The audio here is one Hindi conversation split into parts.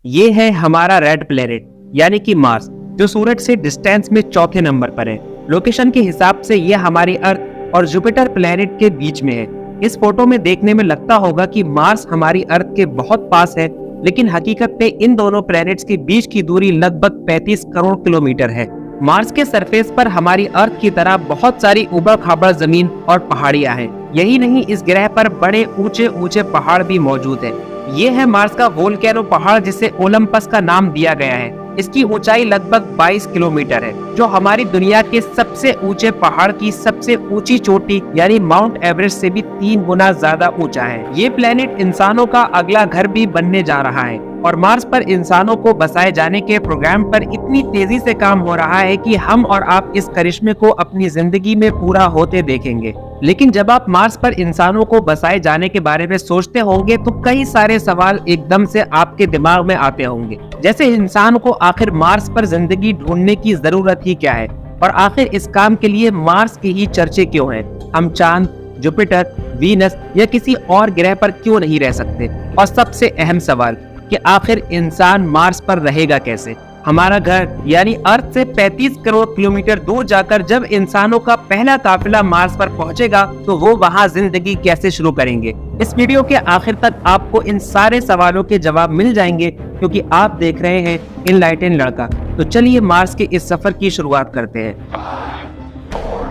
ये है हमारा रेड प्लेनेट यानी कि मार्स, जो सूरज से डिस्टेंस में चौथे नंबर पर है। लोकेशन के हिसाब से ये हमारी अर्थ और जुपिटर प्लेनेट के बीच में है। इस फोटो में देखने में लगता होगा कि मार्स हमारी अर्थ के बहुत पास है, लेकिन हकीकत में इन दोनों प्लैनेट्स के बीच की दूरी लगभग 35 करोड़ किलोमीटर है। मार्स के सरफेस पर हमारी अर्थ की तरह बहुत सारी उबड़-खाबड़ जमीन और पहाड़ियां हैं। यही नहीं, इस ग्रह पर बड़े ऊंचे ऊंचे पहाड़ भी मौजूद हैं। ये है मार्स का वोल्केनो पहाड़, जिसे ओलंपस का नाम दिया गया है। इसकी ऊंचाई लगभग 22 किलोमीटर है, जो हमारी दुनिया के सबसे ऊंचे पहाड़ की सबसे ऊंची चोटी यानी माउंट एवरेस्ट से भी 3 गुना ज्यादा ऊंचा है। ये प्लेनेट इंसानों का अगला घर भी बनने जा रहा है और मार्स पर इंसानों को बसाए जाने के प्रोग्राम पर इतनी तेजी से काम हो रहा है कि हम और आप इस करिश्मे को अपनी जिंदगी में पूरा होते देखेंगे। लेकिन जब आप मार्स पर इंसानों को बसाए जाने के बारे में सोचते होंगे तो कई सारे सवाल एकदम से आपके दिमाग में आते होंगे, जैसे इंसान को आखिर मार्स पर जिंदगी ढूंढने की जरूरत ही क्या है, और आखिर इस काम के लिए मार्स की ही चर्चे क्यों हैं? हम चांद, जुपिटर, वीनस या किसी और ग्रह पर क्यों नहीं रह सकते? और सबसे अहम सवाल कि आखिर इंसान मार्स पर रहेगा कैसे? हमारा घर यानी अर्थ से 35 करोड़ किलोमीटर दूर जाकर जब इंसानों का पहला काफिला मार्स पर पहुंचेगा तो वो वहां जिंदगी कैसे शुरू करेंगे? इस वीडियो के आखिर तक आपको इन सारे सवालों के जवाब मिल जाएंगे, क्योंकि आप देख रहे हैं इनलाइटन लड़का। तो चलिए मार्स के इस सफर की शुरुआत करते हैं। 5, 4,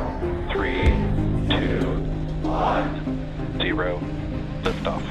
3, 2, 1, 0, lift off.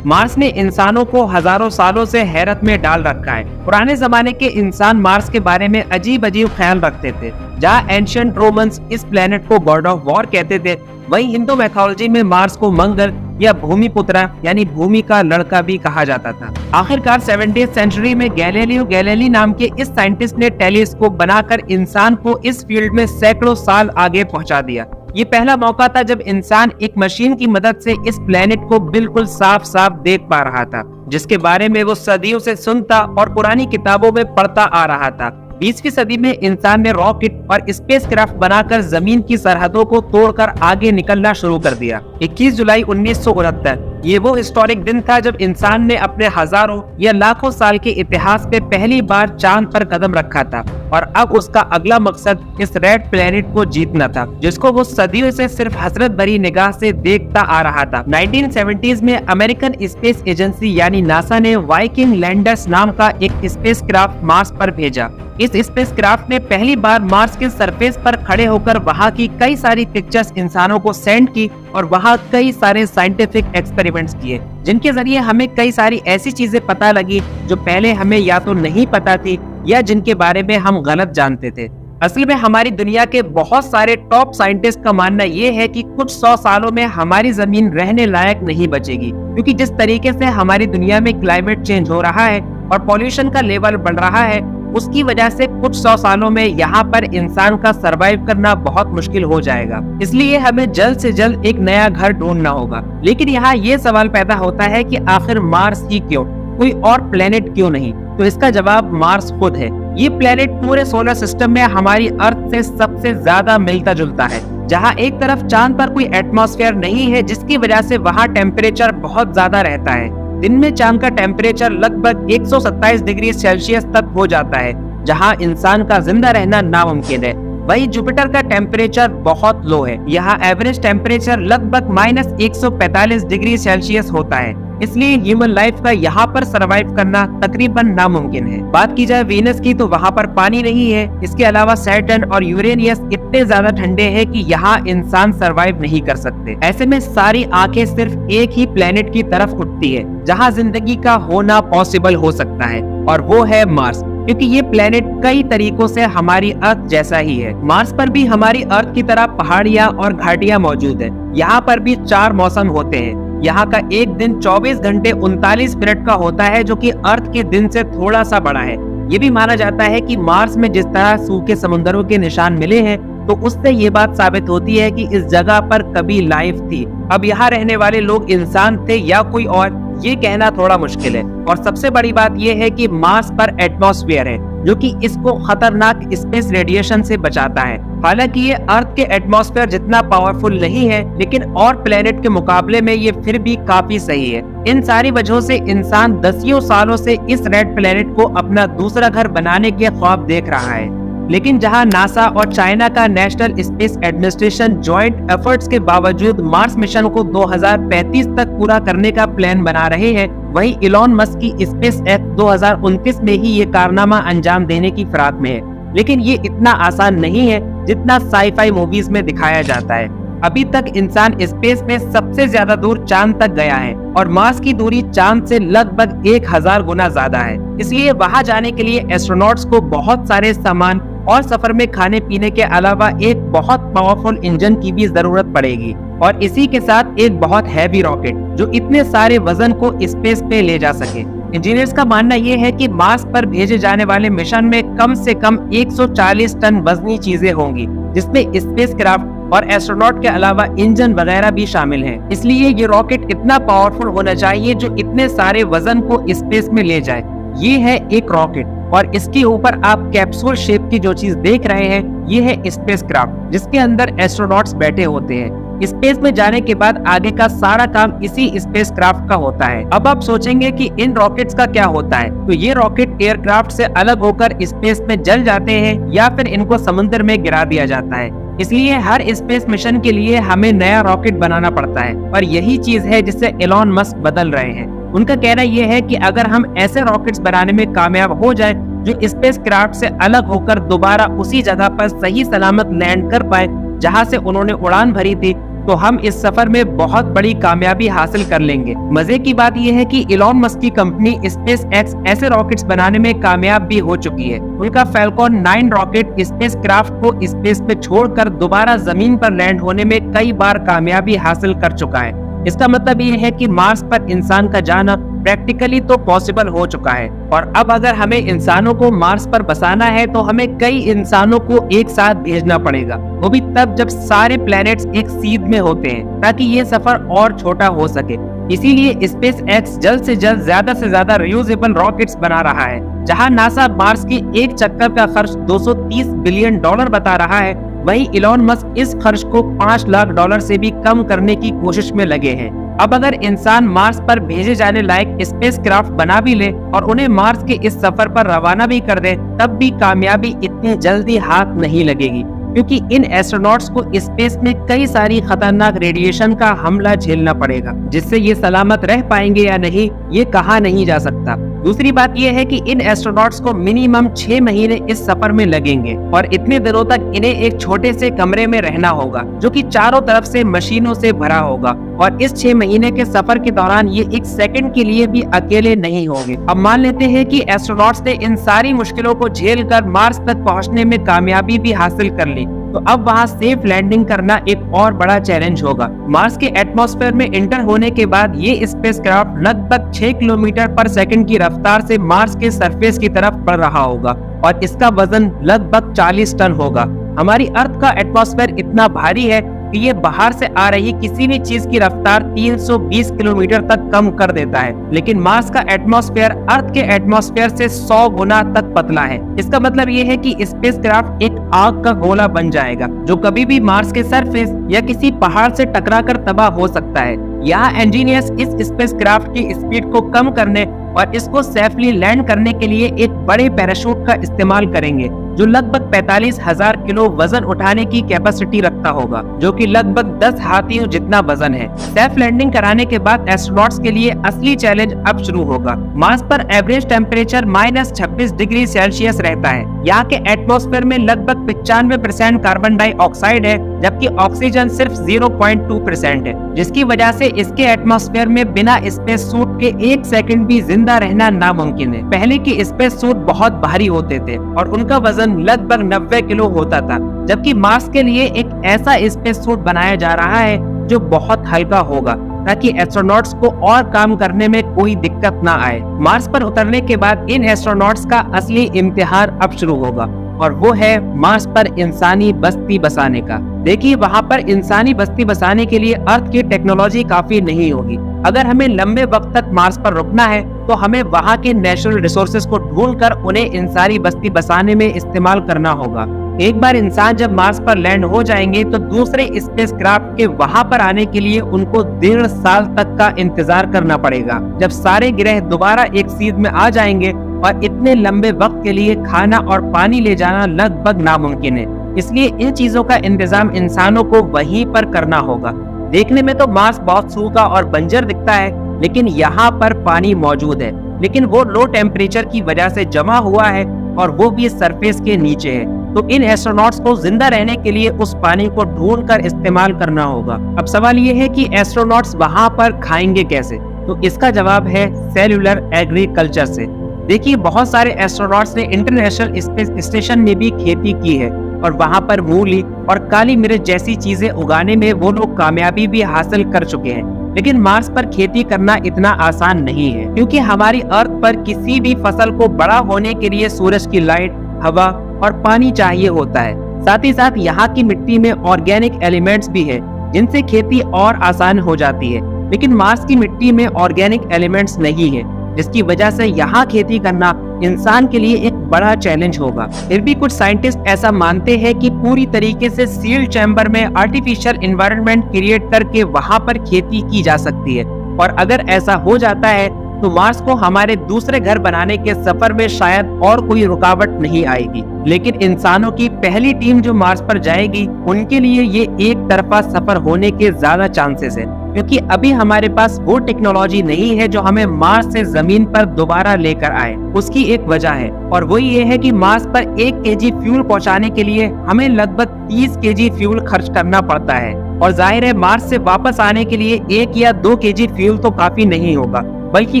मार्स ने इंसानों को हजारों सालों से हैरत में डाल रखा है। पुराने जमाने के इंसान मार्स के बारे में अजीब अजीब ख्याल रखते थे। जहाँ एंशिएंट रोमन्स इस प्लेनेट को गॉड ऑफ वॉर कहते थे, वहीं हिंदू मैथोलॉजी में मार्स को मंगल या भूमिपुत्रा यानी भूमि का लड़का भी कहा जाता था। आखिरकार 17वीं सेंचुरी में गैलीलियो गैलीली नाम के इस साइंटिस्ट ने टेलीस्कोप बनाकर इंसान को इस फील्ड में सैकड़ों साल आगे पहुंचा दिया। ये पहला मौका था जब इंसान एक मशीन की मदद से इस प्लेनेट को बिल्कुल साफ साफ देख पा रहा था, जिसके बारे में वो सदियों से सुनता और पुरानी किताबों में पढ़ता आ रहा था। 20वीं सदी में इंसान ने रॉकेट और स्पेसक्राफ्ट बनाकर जमीन की सरहदों को तोड़कर आगे निकलना शुरू कर दिया। 21 जुलाई 1969 ये वो हिस्टोरिक दिन था जब इंसान ने अपने हजारों या लाखों साल के इतिहास में पहली बार चांद पर कदम रखा था, और अब उसका अगला मकसद इस रेड प्लेनेट को जीतना था, जिसको वो सदियों से सिर्फ हसरत भरी निगाह से देखता आ रहा था। 1970s में अमेरिकन स्पेस एजेंसी यानी नासा ने वाइकिंग लैंडर्स नाम का एक स्पेसक्राफ्ट मार्स पर भेजा। इस स्पेसक्राफ्ट ने पहली बार मार्स के सरफेस पर खड़े होकर वहां की कई सारी पिक्चर्स इंसानों को सेंड की और वहां कई सारे साइंटिफिक एक्सपेरिमेंट्स किए, जिनके जरिए हमें कई सारी ऐसी चीजें पता लगी जो पहले हमें या तो नहीं पता थी या जिनके बारे में हम गलत जानते थे। असल में हमारी दुनिया के बहुत सारे टॉप साइंटिस्ट का मानना ये है कि कुछ 100 सालों में हमारी जमीन रहने लायक नहीं बचेगी, क्योंकि जिस तरीके से हमारी दुनिया में क्लाइमेट चेंज हो रहा है और पॉल्यूशन का लेवल बढ़ रहा है, उसकी वजह से कुछ 100 सालों में यहाँ पर इंसान का सरवाइव करना बहुत मुश्किल हो जाएगा। इसलिए हमें जल्द से जल्द एक नया घर ढूंढना होगा। लेकिन यहाँ ये सवाल पैदा होता है कि आखिर मार्स ही क्यों, कोई और प्लेनेट क्यों नहीं? तो इसका जवाब मार्स खुद है। ये प्लेनेट पूरे सोलर सिस्टम में हमारी अर्थ से सबसे ज्यादा मिलता जुलता है। जहाँ एक तरफ चांद पर कोई एटमॉस्फेयर नहीं है, जिसकी वजह से वहाँ टेम्परेचर बहुत ज्यादा रहता है। दिन में चांद का टेम्परेचर लगभग 127 डिग्री सेल्सियस तक हो जाता है, जहां इंसान का जिंदा रहना नामुमकिन है। वहीं जुपिटर का टेम्परेचर बहुत लो है। यहाँ एवरेज टेम्परेचर लगभग -145 डिग्री सेल्सियस होता है, इसलिए ह्यूमन लाइफ का यहाँ पर सरवाइव करना तकरीबन नामुमकिन है। बात की जाए वीनस की, तो वहाँ पर पानी नहीं है। इसके अलावा सैटर्न और यूरेनियस इतने ज्यादा ठंडे हैं कि यहाँ इंसान सरवाइव नहीं कर सकते। ऐसे में सारी आंखें सिर्फ एक ही प्लेनेट की तरफ उठती है जहाँ जिंदगी का होना पॉसिबल हो सकता है, और वो है मार्स, क्योंकि ये प्लेनेट कई तरीकों से हमारी अर्थ जैसा ही है। मार्स पर भी हमारी अर्थ की तरह पहाड़ियाँ और घाटियाँ मौजूद है। यहाँ पर भी 4 मौसम होते हैं। यहाँ का एक दिन 24 घंटे 39 मिनट का होता है, जो कि अर्थ के दिन से थोड़ा सा बड़ा है। ये भी माना जाता है कि मार्स में जिस तरह सूखे समुद्रों के निशान मिले हैं, तो उससे ये बात साबित होती है कि इस जगह पर कभी लाइफ थी। अब यहाँ रहने वाले लोग इंसान थे या कोई और, ये कहना थोड़ा मुश्किल है। और सबसे बड़ी बात यह है कि मार्स पर एटमॉस्फेयर है, जो कि इसको खतरनाक स्पेस रेडिएशन से बचाता है। हालांकि ये अर्थ के एटमॉस्फेयर जितना पावरफुल नहीं है, लेकिन और प्लेनेट के मुकाबले में ये फिर भी काफी सही है। इन सारी वजहों से इंसान दसियों सालों से इस रेड प्लेनेट को अपना दूसरा घर बनाने के ख्वाब देख रहा है। लेकिन जहां नासा और चाइना का national space administration joint efforts के बावजूद मार्स मिशन को 2035 तक पूरा करने का प्लान बना रहे हैं, वहीं इलॉन मस्क की स्पेस एक्स 2029 में ही ये कारनामा अंजाम देने की फिराक में है। लेकिन ये इतना आसान नहीं है जितना साईफाई मूवीज में दिखाया जाता है। अभी तक इंसान स्पेस में सबसे ज्यादा दूर चांद तक गया है और मार्स की दूरी चांद से लगभग 1000 गुना ज्यादा है। इसलिए वहां जाने के लिए एस्ट्रोनॉट्स को बहुत सारे सामान और सफर में खाने पीने के अलावा एक बहुत पावरफुल इंजन की भी जरूरत पड़ेगी, और इसी के साथ एक बहुत हैवी रॉकेट जो इतने सारे वजन को स्पेस पे ले जा सके। इंजीनियर्स का मानना यह है कि मार्स पर भेजे जाने वाले मिशन में कम से कम 140 टन वजनी चीजें होंगी, जिसमें स्पेसक्राफ्ट और एस्ट्रोनॉट के अलावा इंजन वगैरह भी शामिल हैं। इसलिए ये रॉकेट इतना पावरफुल होना चाहिए जो इतने सारे वजन को स्पेस में ले जाए। ये है एक रॉकेट, और इसके ऊपर आप कैप्सूल शेप की जो चीज देख रहे हैं, ये है स्पेसक्राफ्ट, जिसके अंदर एस्ट्रोनॉट्स बैठे होते हैं। स्पेस में जाने के बाद आगे का सारा काम इसी स्पेसक्राफ्ट का होता है। अब आप सोचेंगे कि इन रॉकेट्स का क्या होता है, तो ये रॉकेट एयरक्राफ्ट से अलग होकर स्पेस में जल जाते हैं या फिर इनको समुद्र में गिरा दिया जाता है। इसलिए हर स्पेस मिशन के लिए हमें नया रॉकेट बनाना पड़ता है, और यही चीज है जिससे एलॉन मस्क बदल रहे हैं। उनका कहना यह है कि अगर हम ऐसे रॉकेट्स बनाने में कामयाब हो जाए जो स्पेसक्राफ्ट से अलग होकर दोबारा उसी जगह पर सही सलामत लैंड कर पाए जहां से उन्होंने उड़ान भरी थी, तो हम इस सफर में बहुत बड़ी कामयाबी हासिल कर लेंगे। मजे की बात यह है कि इलॉन मस्क की कंपनी स्पेस एक्स ऐसे रॉकेट्स बनाने में कामयाब भी हो चुकी है। उनका फैल्कॉन 9 रॉकेट स्पेसक्राफ्ट को स्पेस में छोड़कर दोबारा जमीन पर लैंड होने में कई बार कामयाबी हासिल कर चुका है। इसका मतलब ये है कि मार्स पर इंसान का जाना प्रैक्टिकली तो पॉसिबल हो चुका है, और अब अगर हमें इंसानों को मार्स पर बसाना है तो हमें कई इंसानों को एक साथ भेजना पड़ेगा, वो भी तब जब सारे प्लैनेट्स एक सीध में होते हैं, ताकि ये सफर और छोटा हो सके। इसीलिए स्पेस एक्स जल्द से ज्यादा रियूजेबल रॉकेट्स बना रहा है। जहां नासा मार्स की एक चक्कर का खर्च $230 बिलियन बता रहा है, वहीं इलॉन मस्क इस खर्च को $5 लाख से भी कम करने की कोशिश में लगे हैं। अब अगर इंसान मार्स पर भेजे जाने लायक स्पेसक्राफ्ट बना भी ले और उन्हें मार्स के इस सफर पर रवाना भी कर दे, तब भी कामयाबी इतनी जल्दी हाथ नहीं लगेगी, क्योंकि इन एस्ट्रोनॉट्स को स्पेस में कई सारी खतरनाक रेडिएशन का हमला झेलना पड़ेगा, जिससे ये सलामत रह पाएंगे या नहीं ये कहा नहीं जा सकता। दूसरी बात यह है कि इन एस्ट्रोनॉट्स को मिनिमम 6 महीने इस सफर में लगेंगे, और इतने दिनों तक इन्हें एक छोटे से कमरे में रहना होगा जो कि चारों तरफ से मशीनों से भरा होगा, और इस 6 महीने के सफर के दौरान ये एक सेकंड के लिए भी अकेले नहीं होंगे। अब मान लेते हैं कि एस्ट्रोनॉट्स ने इन सारी मुश्किलों को झेल कर मार्स तक पहुंचने में कामयाबी भी हासिल कर ली, तो अब वहां सेफ लैंडिंग करना एक और बड़ा चैलेंज होगा। मार्स के एटमॉस्फेयर में एंटर होने के बाद ये स्पेसक्राफ्ट लगभग 6 किलोमीटर पर सेकंड की रफ्तार से मार्स के सरफेस की तरफ बढ़ रहा होगा, और इसका वजन लगभग 40 टन होगा। हमारी अर्थ का एटमॉस्फेयर इतना भारी है कि ये बाहर से आ रही किसी भी चीज की रफ्तार 320 किलोमीटर तक कम कर देता है, लेकिन मार्स का एटमॉस्फेयर अर्थ के एटमॉस्फेयर से 100 गुना तक पतला है। इसका मतलब ये है कि स्पेसक्राफ्ट एक आग का गोला बन जाएगा जो कभी भी मार्स के सरफेस या किसी पहाड़ से टकराकर तबाह हो सकता है। यहाँ इंजीनियर्स इस स्पेसक्राफ्ट की स्पीड को कम करने और इसको सेफली लैंड करने के लिए एक बड़े पैराशूट का इस्तेमाल करेंगे, जो लगभग 45,000 किलो वजन उठाने की कैपेसिटी रखता होगा, जो कि लगभग 10 हाथियों जितना वजन है। सेफ लैंडिंग कराने के बाद एस्ट्रोनॉट्स के लिए असली चैलेंज अब शुरू होगा। मार्स पर एवरेज टेम्परेचर -26 डिग्री सेल्सियस रहता है। यहाँ के एटमॉस्फेयर में लगभग 95% कार्बन डाइऑक्साइड है, जबकि ऑक्सीजन सिर्फ 0.2% है, जिसकी वजह से इसके एटमॉस्फेयर में बिना स्पेस सूट के 1 सेकंड भी जिंदा रहना नामुमकिन है। पहले के स्पेस सूट बहुत भारी होते थे और उनका वजन लगभग 90 किलो होता था, जबकि मार्स के लिए एक ऐसा स्पेस सूट बनाया जा रहा है जो बहुत हल्का होगा, ताकि एस्ट्रोनॉट्स को और काम करने में कोई दिक्कत ना आए। मार्स पर उतरने के बाद इन एस्ट्रोनॉट्स का असली इम्तिहान अब शुरू होगा, और वो है मार्स पर इंसानी बस्ती बसाने का। देखिए, वहाँ पर इंसानी बस्ती बसाने के लिए अर्थ की टेक्नोलॉजी काफी नहीं होगी। अगर हमें लंबे वक्त तक मार्स पर रुकना है तो हमें वहाँ के नेचुरल रिसोर्सेज को ढूंढकर उन्हें इंसानी बस्ती बसाने में इस्तेमाल करना होगा। एक बार इंसान जब मार्स पर लैंड हो जाएंगे तो दूसरे स्पेसक्राफ्ट के वहां पर आने के लिए उनको 1.5 साल तक का इंतजार करना पड़ेगा। जब सारे ग्रह दोबारा एक सीध में आ जाएंगे और इतने लंबे वक्त के लिए खाना और पानी ले जाना लगभग नामुमकिन है, इसलिए इन चीजों का इंतजाम इंसानों को वहीं पर करना होगा। देखने में तो मार्स बहुत सूखा और बंजर दिखता है, लेकिन यहाँ पर पानी मौजूद है, लेकिन वो लो टेम्परेचर की वजह से जमा हुआ है और वो भी सरफेस के नीचे है। तो इन एस्ट्रोनॉट्स को जिंदा रहने के लिए उस पानी को ढूंढकर इस्तेमाल करना होगा। अब सवाल ये है कि एस्ट्रोनॉट्स वहां पर खाएंगे कैसे? तो इसका जवाब है सेल्यूलर एग्रीकल्चर से। देखिए, बहुत सारे एस्ट्रोनॉट्स ने इंटरनेशनल स्पेस स्टेशन में भी खेती की है और वहां पर मूली और काली मिर्च जैसी चीजें उगाने में वो लोग कामयाबी भी हासिल कर चुके हैं। लेकिन मार्स पर खेती करना इतना आसान नहीं है, क्योंकि हमारी अर्थ पर किसी भी फसल को बड़ा होने के लिए सूरज की लाइट, हवा और पानी चाहिए होता है। साथ ही साथ यहाँ की मिट्टी में ऑर्गेनिक एलिमेंट्स भी है, जिनसे खेती और आसान हो जाती है। लेकिन मार्स की मिट्टी में ऑर्गेनिक एलिमेंट्स नहीं है, जिसकी वजह से यहाँ खेती करना इंसान के लिए एक बड़ा चैलेंज होगा। फिर भी कुछ साइंटिस्ट ऐसा मानते हैं कि पूरी तरीके से सील्ड चैम्बर में आर्टिफिशियल एनवायरनमेंट क्रिएट करके वहाँ पर खेती की जा सकती है। और अगर ऐसा हो जाता है तो मार्स को हमारे दूसरे घर बनाने के सफर में शायद और कोई रुकावट नहीं आएगी। लेकिन इंसानों की पहली टीम जो मार्स पर जाएगी, उनके लिए ये एक तरफा सफर होने के ज्यादा चांसेस है, क्योंकि अभी हमारे पास वो टेक्नोलॉजी नहीं है जो हमें मार्स से जमीन पर दोबारा लेकर आए। उसकी एक वजह है, और वो ये है कि मार्स पर 1 केजी फ्यूल पहुंचाने के लिए हमें लगभग 30 केजी फ्यूल खर्च करना पड़ता है। और जाहिर है, मार्स से वापस आने के लिए 1 या 2 केजी फ्यूल तो काफी नहीं होगा, बल्कि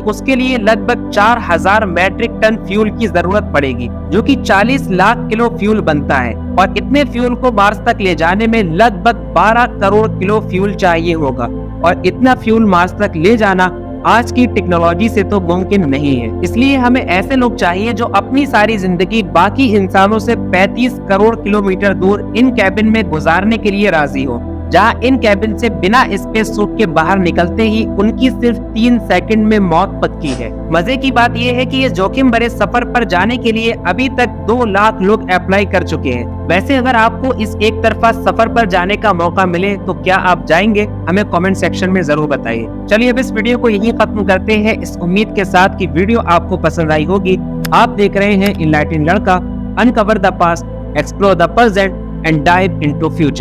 उसके लिए लगभग 4000 मैट्रिक टन फ्यूल की जरूरत पड़ेगी, जो कि 40 लाख किलो फ्यूल बनता है। और इतने फ्यूल को मार्स तक ले जाने में लगभग 12 करोड़ किलो फ्यूल चाहिए होगा, और इतना फ्यूल मार्स तक ले जाना आज की टेक्नोलॉजी से तो मुमकिन नहीं है। इसलिए हमें ऐसे लोग चाहिए जो अपनी सारी जिंदगी बाकी इंसानों से 35 करोड़ किलोमीटर दूर इन कैबिन में गुजारने के लिए राजी हो, जहां इन कैबिन से बिना स्पेस सूट के बाहर निकलते ही उनकी सिर्फ 3 सेकंड में मौत पक्की है। मजे की बात यह है कि ये जोखिम भरे सफर पर जाने के लिए अभी तक 2 लाख लोग अप्लाई कर चुके हैं। वैसे अगर आपको इस एक तरफा सफर पर जाने का मौका मिले तो क्या आप जाएंगे? हमें कमेंट सेक्शन में जरूर बताइए। चलिए अब इस वीडियो को यहीं खत्म करते हैं, इस उम्मीद के साथ कि वीडियो आपको पसंद आई होगी। आप देख रहे हैं इनलाइटेड लड़का, uncover the past, explore the present and dive into future.